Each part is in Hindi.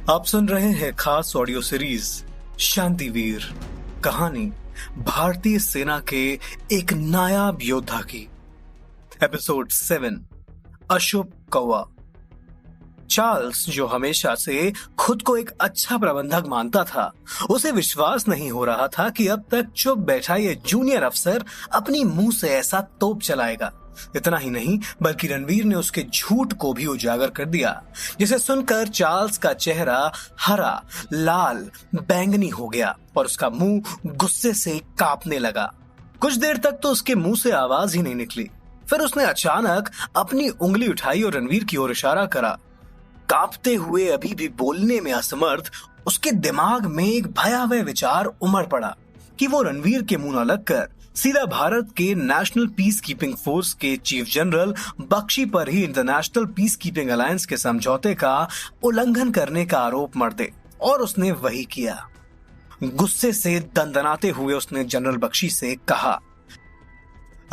आप सुन रहे हैं खास ऑडियो सीरीज शांतिवीर, कहानी भारतीय सेना के एक नायाब योद्धा की। एपिसोड 7, अशुभ कौवा। चार्ल्स, जो हमेशा से खुद को एक अच्छा प्रबंधक मानता था, उसे विश्वास नहीं हो रहा था कि अब तक चुप बैठा ये जूनियर अफसर अपनी मुंह से ऐसा तोप चलाएगा। इतना ही नहीं, बल्कि रणवीर ने उसके झूठ को भी उजागर कर दिया, जिसे सुनकर चार्ल्स का चेहरा हरा, लाल, बैंगनी हो गया और उसका मुंह गुस्से से कांपने लगा। कुछ देर तक तो उसके मुंह से आवाज ही नहीं निकली। फिर उसने अचानक अपनी उंगली उठाई और रणवीर की ओर इशारा करा। कांपते हुए, अभी भी बोलने में असमर्थ, उसके दिमाग में एक भयावह विचार उमड़ पड़ा कि वो रणवीर के मुंह न लगकर सीधा भारत के नेशनल पीस कीपिंग फोर्स के चीफ जनरल बख्शी पर ही इंटरनेशनल पीस कीपिंग अलायंस के समझौते का उल्लंघन करने का आरोप मढ़ दे। और उसने वही किया। गुस्से से दंदनाते हुए उसने जनरल बख्शी से कहा,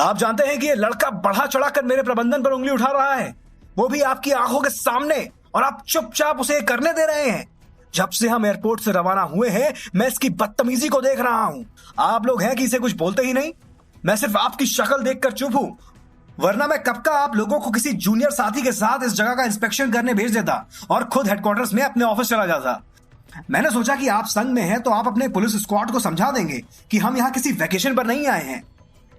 आप जानते हैं कि ये लड़का बढ़ा चढ़ाकर मेरे प्रबंधन पर उंगली उठा रहा है, वो भी आपकी आंखों के सामने, और आप चुपचाप उसे करने दे रहे हैं। जब से हम एयरपोर्ट से रवाना हुए हैं, मैं इसकी बदतमीजी को देख रहा हूं। आप लोग हैं कि इसे कुछ बोलते ही नहीं। मैं सिर्फ आपकी शक्ल देखकर चुप हूं, वरना मैं कब का आप लोगों को किसी जूनियर साथी के साथ इस जगह का इंस्पेक्शन करने भेज देता और खुद हेडक्वार्टर्स में अपने ऑफिस चला जाता। मैंने सोचा कि आप संग में हैं तो आप अपने पुलिस स्क्वाड को समझा देंगे कि हम यहाँ किसी वेकेशन पर नहीं आए हैं।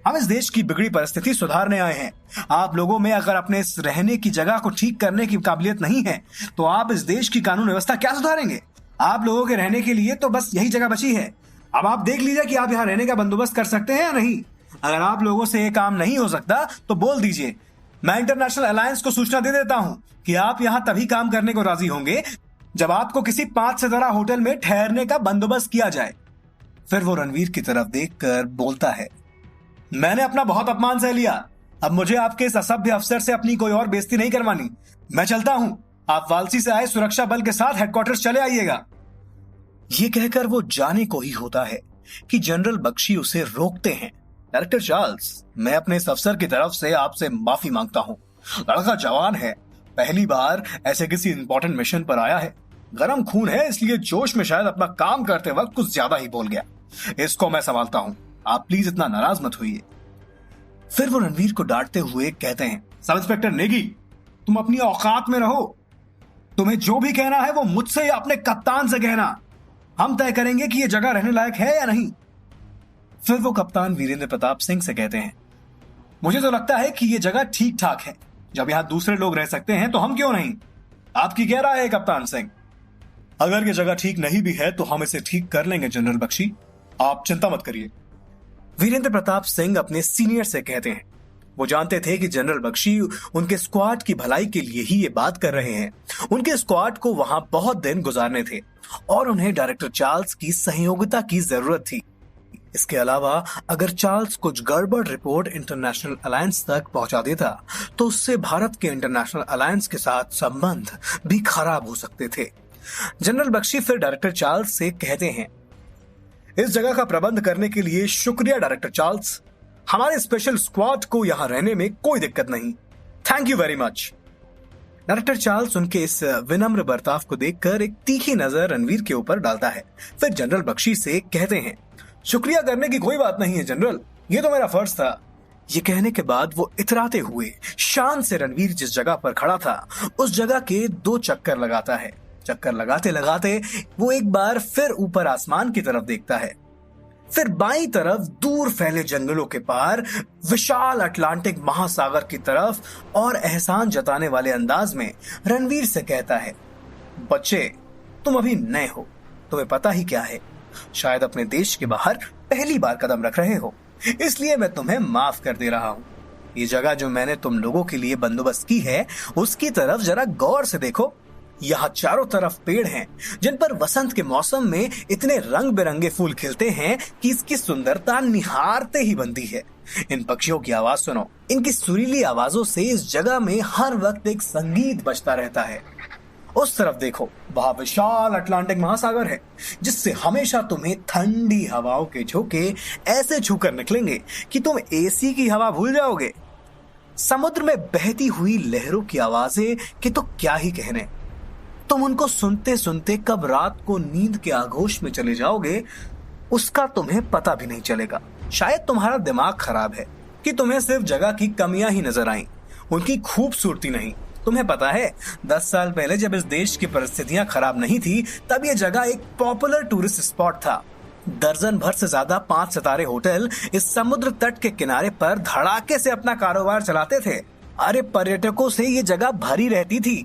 हम इस देश की बिगड़ी परिस्थिति सुधारने आए हैं। आप लोगों में अगर अपने इस रहने की जगह को ठीक करने की काबिलियत नहीं है तो आप इस देश की कानून व्यवस्था क्या सुधारेंगे? आप लोगों के रहने के लिए तो बस यही जगह बची है। अब आप देख लीजिए कि आप यहाँ रहने का बंदोबस्त कर सकते हैं या नहीं। अगर आप लोगों से ये काम नहीं हो सकता तो बोल दीजिए। मैं इंटरनेशनल अलायंस को सूचना दे देता हूँ कि आप यहाँ तभी काम करने को राजी होंगे जब आपको किसी 5 सितारा होटल में ठहरने का बंदोबस्त किया जाए। फिर वो रणवीर की तरफ देखकर बोलता है, मैंने अपना बहुत अपमान सह लिया। अब मुझे आपके इस असभ्य अफसर से अपनी कोई और बेइज्जती नहीं करवानी। मैं चलता हूं। आप वालसी से आए सुरक्षा बल के साथ हेडक्वार्टर्स चले आइएगा। ये कहकर वो जाने को ही होता है कि जनरल बख्शी उसे रोकते हैं। डायरेक्टर चार्ल्स, मैं अपने इस अफसर की तरफ से आपसे माफी मांगता हूं। लड़का जवान है, पहली बार ऐसे किसी इंपॉर्टेंट मिशन पर आया है, गरम खून है, इसलिए जोश में शायद अपना काम करते वक्त कुछ ज्यादा ही बोल गया। इसको मैं संभालता हूं, आप प्लीज इतना नाराज मत होइए। फिर वो रणवीर को डांटते हुए कहते हैं, सब इंस्पेक्टर नेगी, तुम अपनी औकात में रहो। तुम्हें जो भी कहना है वो मुझसे या अपने कप्तान से कहना। हम तय करेंगे कि ये जगह रहने लायक है या नहीं। फिर वो कप्तान वीरेंद्र प्रताप सिंह से कहते हैं, मुझे तो लगता है कि ये जगह ठीक ठाक है। जब यहां दूसरे लोग रह सकते हैं तो हम क्यों नहीं? आपकी क्या राय है कप्तान सिंह? अगर ये जगह ठीक नहीं भी है तो हम इसे ठीक कर लेंगे जनरल बख्शी, आप चिंता मत करिए। वीरेंद्र प्रताप सिंह अपने सीनियर से कहते हैं। वो जानते थे कि जनरल बख्शी उनके स्क्वाड की भलाई के लिए ही ये बात कर रहे हैं। उनके स्क्वाड को वहां बहुत दिन गुजारने थे और उन्हें डायरेक्टर चार्ल्स की सहयोगिता की जरूरत थी। इसके अलावा अगर चार्ल्स कुछ गड़बड़ रिपोर्ट इंटरनेशनल अलायंस तक पहुंचा देता तो उससे भारत के इंटरनेशनल अलायंस के साथ संबंध भी खराब हो सकते थे। जनरल बख्शी फिर डायरेक्टर चार्ल्स से कहते हैं, इस जगह का प्रबंध करने के लिए शुक्रिया डायरेक्टर चार्ल्स। हमारे स्पेशल स्क्वाड को यहां रहने में कोई दिक्कत नहीं। Thank you very much. Director Charles उनके इस विनम्र बर्ताव को देखकर एक तीखी नजर रणवीर के ऊपर डालता है। फिर जनरल बख्शी से कहते हैं, शुक्रिया करने की कोई बात नहीं है जनरल, ये तो मेरा फर्ज था। ये कहने के बाद वो इतराते हुए शान से रणवीर जिस जगह पर खड़ा था उस जगह के 2 चक्कर लगाता है। चक्कर लगाते लगाते वो एक बार फिर ऊपर आसमान की तरफ देखता है। फिर बाईं तरफ दूर फैले जंगलों के पार विशाल अटलांटिक महासागर की तरफ और एहसान जताने वाले अंदाज में रणवीर से कहता है, बच्चे, तुम अभी नए हो, तुम्हें पता ही क्या है, शायद अपने देश के बाहर पहली बार कदम रख रहे हो, इसलिए मैं तुम्हें माफ कर दे रहा हूं। ये जगह जो मैंने तुम लोगों के लिए बंदोबस्त की है उसकी तरफ जरा गौर से देखो। यहाँ चारों तरफ पेड़ हैं जिन पर वसंत के मौसम में इतने रंग बिरंगे फूल खिलते हैं कि इसकी सुंदरता निहारते ही बनती है। इन पक्षियों की आवाज सुनो, इनकी सुरीली आवाजों से इस जगह में हर वक्त एक संगीत बजता रहता है। उस तरफ देखो, वहां विशाल अटलांटिक महासागर है जिससे हमेशा तुम्हें ठंडी हवाओं के झोंके ऐसे छूकर निकलेंगे कि तुम एसी की हवा भूल जाओगे। समुद्र में बहती हुई लहरों की आवाजें कि तो क्या ही कहने। तुम उनको सुनते सुनते कब रात को नींद के आगोश में चले जाओगे उसका तुम्हें पता भी नहीं चलेगा। शायद तुम्हारा दिमाग खराब है कि तुम्हें सिर्फ जगह की कमियां ही नजर आईं, उनकी खूबसूरती नहीं। तुम्हें पता है 10 साल पहले जब इस देश की परिस्थितियां खराब नहीं थी तब यह जगह एक पॉपुलर टूरिस्ट स्पॉट था। दर्जन भर से ज्यादा 5 सितारे होटल इस समुद्र तट के किनारे पर धड़ाके से अपना कारोबार चलाते थे। अरे पर्यटकों से ये जगह भरी रहती थी।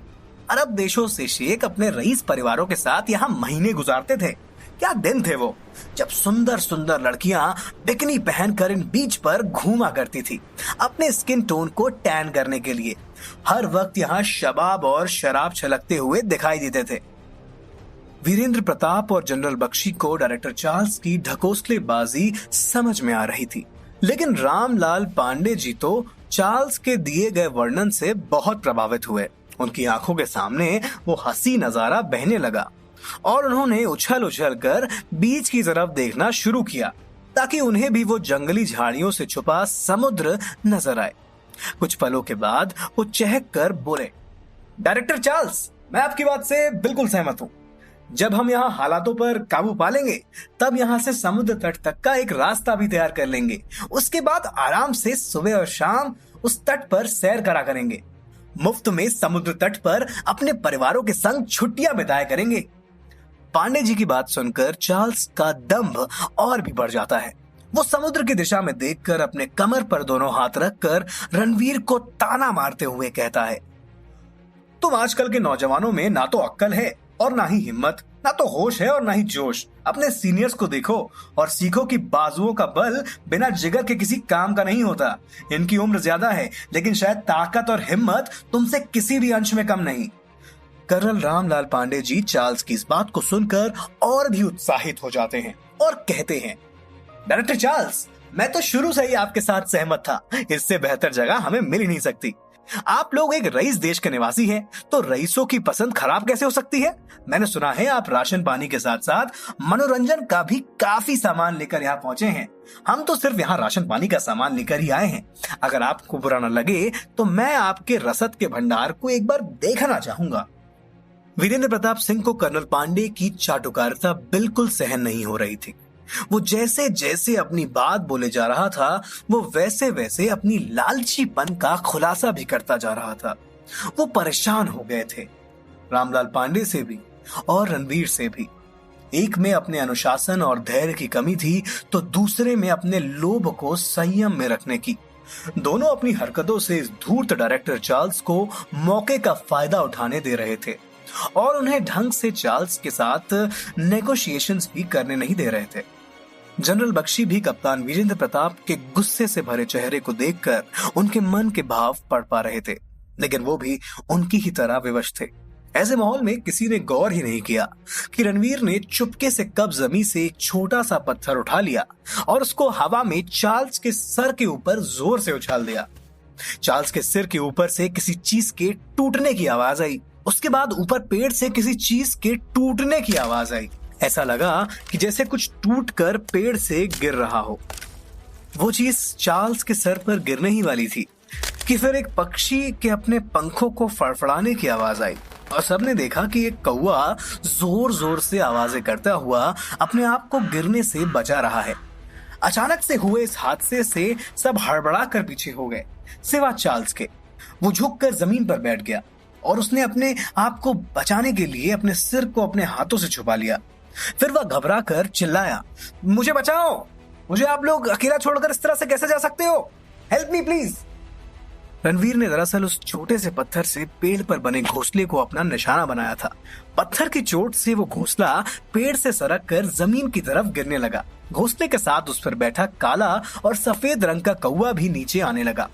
अरब देशों से शेख अपने रईस परिवारों के साथ यहाँ महीने गुजारते थे। क्या दिन थे वो, जब सुंदर सुंदर लड़कियां बिकनी पहनकर इन बीच पर घूमा करती थी अपने स्किन टोन को टैन करने के लिए। हर वक्त यहाँ शबाब और शराब छलकते हुए दिखाई देते थे। वीरेंद्र प्रताप और जनरल बख्शी को डायरेक्टर चार्ल्स की ढकोसलेबाजी समझ में आ रही थी, लेकिन रामलाल पांडे जी तो चार्ल्स के दिए गए वर्णन से बहुत प्रभावित हुए। उनकी आंखों के सामने वो हंसी नजारा बहने लगा और उन्होंने उछल उछल कर बीच की तरफ देखना शुरू किया ताकि उन्हें भी वो जंगली झाड़ियों से छुपा समुद्र नजर आए। कुछ पलों के बाद वो चहक कर बोले, डायरेक्टर चार्ल्स, मैं आपकी बात से बिल्कुल सहमत हूँ। जब हम यहाँ हालातों पर काबू पा लेंगे तब यहाँ से समुद्र तट तक का एक रास्ता भी तैयार कर लेंगे। उसके बाद आराम से सुबह और शाम उस तट पर सैर करा करेंगे। मुफ्त में समुद्र तट पर अपने परिवारों के संग छुट्टियां बिताया करेंगे। पांडे जी की बात सुनकर चार्ल्स का दंभ और भी बढ़ जाता है। वो समुद्र की दिशा में देखकर अपने कमर पर दोनों हाथ रखकर रणवीर को ताना मारते हुए कहता है, तुम आजकल के नौजवानों में ना तो अक्ल है और ना ही हिम्मत, ना तो होश है और ना ही जोश। अपने सीनियर्स को देखो और सीखो कि बाजुओं का बल बिना जिगर के किसी काम का नहीं होता। इनकी उम्र ज्यादा है लेकिन शायद ताकत और हिम्मत तुमसे किसी भी अंश में कम नहीं। कर्नल रामलाल पांडे जी चार्ल्स की इस बात को सुनकर और भी उत्साहित हो जाते हैं और कहते हैं, डायरेक्टर चार्ल्स, मैं तो शुरू से ही आपके साथ सहमत था। इससे बेहतर जगह हमें मिल ही नहीं सकती। आप लोग एक रईस देश के निवासी हैं, तो रईसों की पसंद खराब कैसे हो सकती है? मैंने सुना है आप राशन पानी के साथ साथ मनोरंजन का भी काफी सामान लेकर यहाँ पहुंचे हैं। हम तो सिर्फ यहाँ राशन पानी का सामान लेकर ही आए हैं। अगर आपको बुरा न लगे तो मैं आपके रसद के भंडार को एक बार देखना चाहूंगा। वीरेंद्र प्रताप सिंह को कर्नल पांडे की चाटुकारिता बिल्कुल सहन नहीं हो रही थी। वो जैसे जैसे अपनी बात बोले जा रहा था वो वैसे वैसे अपनी लालचीपन का खुलासा भी करता जा रहा था। वो परेशान हो गए थे, रामलाल पांडे से भी और रणवीर से भी। एक में अपने अनुशासन और धैर्य की कमी थी तो दूसरे में अपने लोभ को संयम में रखने की। दोनों अपनी हरकतों से इस धूर्त डायरेक्टर चार्ल्स को मौके का फायदा उठाने दे रहे थे और उन्हें ढंग से चार्ल्स के साथ नेगोशिएशंस भी करने नहीं दे रहे थे। जनरल बख्शी भी कप्तान वीरेंद्र प्रताप के गुस्से से भरे चेहरे को देखकर उनके मन के भाव पढ़ पा रहे थे, लेकिन वो भी उनकी ही तरह विवश थे। ऐसे माहौल में किसी ने गौर ही नहीं किया कि रणवीर ने चुपके से कब जमीन से एक छोटा सा पत्थर उठा लिया और उसको हवा में चार्ल्स के सर के ऊपर जोर से उछाल दिया। चार्ल्स के सिर के ऊपर से किसी चीज के टूटने की आवाज आई। उसके बाद ऊपर पेड़ से किसी चीज के टूटने की आवाज आई। ऐसा लगा कि जैसे कुछ टूटकर पेड़ से गिर रहा हो। वो चीज चार्ल्स के सर पर गिरने ही वाली थी कि फिर एक पक्षी के अपने पंखों को फड़फड़ाने की आवाज आई और सबने देखा कि एक कौवा जोर जोर से आवाजें करता हुआ अपने आप को गिरने से बचा रहा है। अचानक से हुए इस हादसे से सब हड़बड़ा कर पीछे हो गए, सिवा चार्ल्स के। वो झुककर जमीन पर बैठ गया और उसने अपने आप को बचाने के लिए अपने सिर को अपने हाथों से छुपा लिया। फिर वह घबरा कर चिल्लाया, मुझे बचाओ, मुझे आप लोग अकेला छोड़कर इस तरह से कैसे जा सकते हो? Help me please. रणवीर ने दरअसल उस छोटे से पत्थर से पेड़ पर बने घोंसले को अपना निशाना बनाया था। पत्थर की चोट से वो घोंसला पेड़ से सरक कर जमीन की तरफ गिरने लगा। घोंसले के साथ उस पर बैठा काला और सफेद रंग का कौवा भी नीचे आने लगा।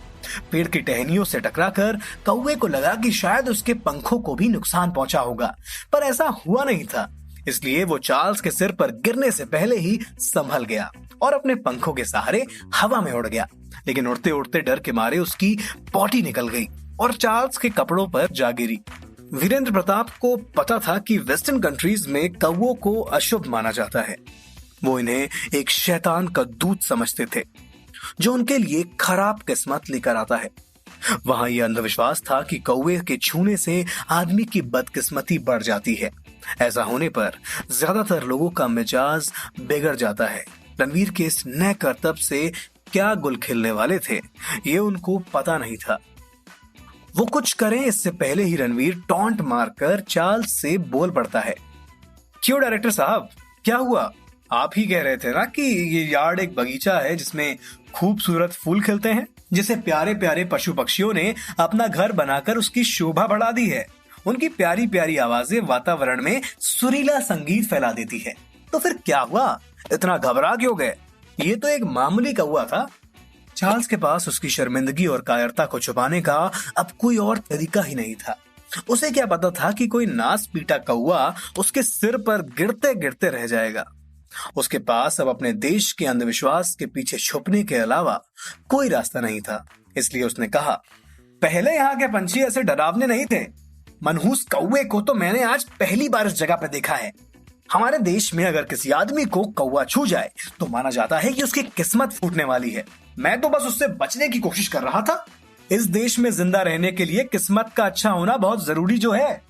पेड़ की टहनियों से टकराकर कौवे को लगा कि शायद उसके पंखों को भी नुकसान पहुंचा होगा, पर ऐसा हुआ नहीं था। इसलिए वो चार्ल्स के सिर पर गिरने से पहले ही संभल गया और अपने पंखों के सहारे हवा में उड़ गया। लेकिन उड़ते उड़ते डर के मारे उसकी पॉटी निकल गई और चार्ल्स के कपड़ों पर जा गिरी। वीरेंद्र प्रताप को पता था कि वेस्टर्न कंट्रीज में कौवों को अशुभ माना जाता है। वो इन्हें एक शैतान का दूत समझते थे जो उनके लिए खराब किस्मत लेकर आता है। वहां यह अंधविश्वास था कि कौवे के छूने से आदमी की बदकिस्मती बढ़ जाती है। ऐसा होने पर ज्यादातर लोगों का मिजाज बिगड़ जाता है। रणवीर के इस नए करतब से क्या गुल खिलने वाले थे, ये उनको पता नहीं था। वो कुछ करें इससे पहले ही रणवीर टॉन्ट मारकर चार्ल्स से बोल पड़ता है। क्यों डायरेक्टर साहब, क्या हुआ? आप ही कह रहे थे ना कि ये यार्ड एक बगीचा है जिसमें खूबसूरत फूल खिलते हैं, जिसे प्यारे प्यारे पशु पक्षियों ने अपना घर बनाकर उसकी शोभा बढ़ा दी है। उनकी प्यारी प्यारी आवाजें वातावरण में सुरीला संगीत फैला देती है। तो फिर क्या हुआ? इतना घबरा क्यों गए? ये तो एक मामूली कौवा था। चार्ल्स के पास उसकी शर्मिंदगी और कायरता को छुपाने का अब कोई और तरीका ही नहीं था। उसे क्या पता था कि कोई नास पीटा कौवा उसके सिर पर गिरते गिरते रह जाएगा। उसके पास अब अपने देश के अंधविश्वास के पीछे छुपने के अलावा कोई रास्ता नहीं था। इसलिए उसने कहा, पहले यहाँ के पंछी ऐसे डरावने नहीं थे। मनहूस कौवे को तो मैंने आज पहली बार इस जगह पर देखा है। हमारे देश में अगर किसी आदमी को कौवा छू जाए तो माना जाता है कि उसकी किस्मत फूटने वाली है। मैं तो बस उससे बचने की कोशिश कर रहा था। इस देश में जिंदा रहने के लिए किस्मत का अच्छा होना बहुत जरूरी जो है।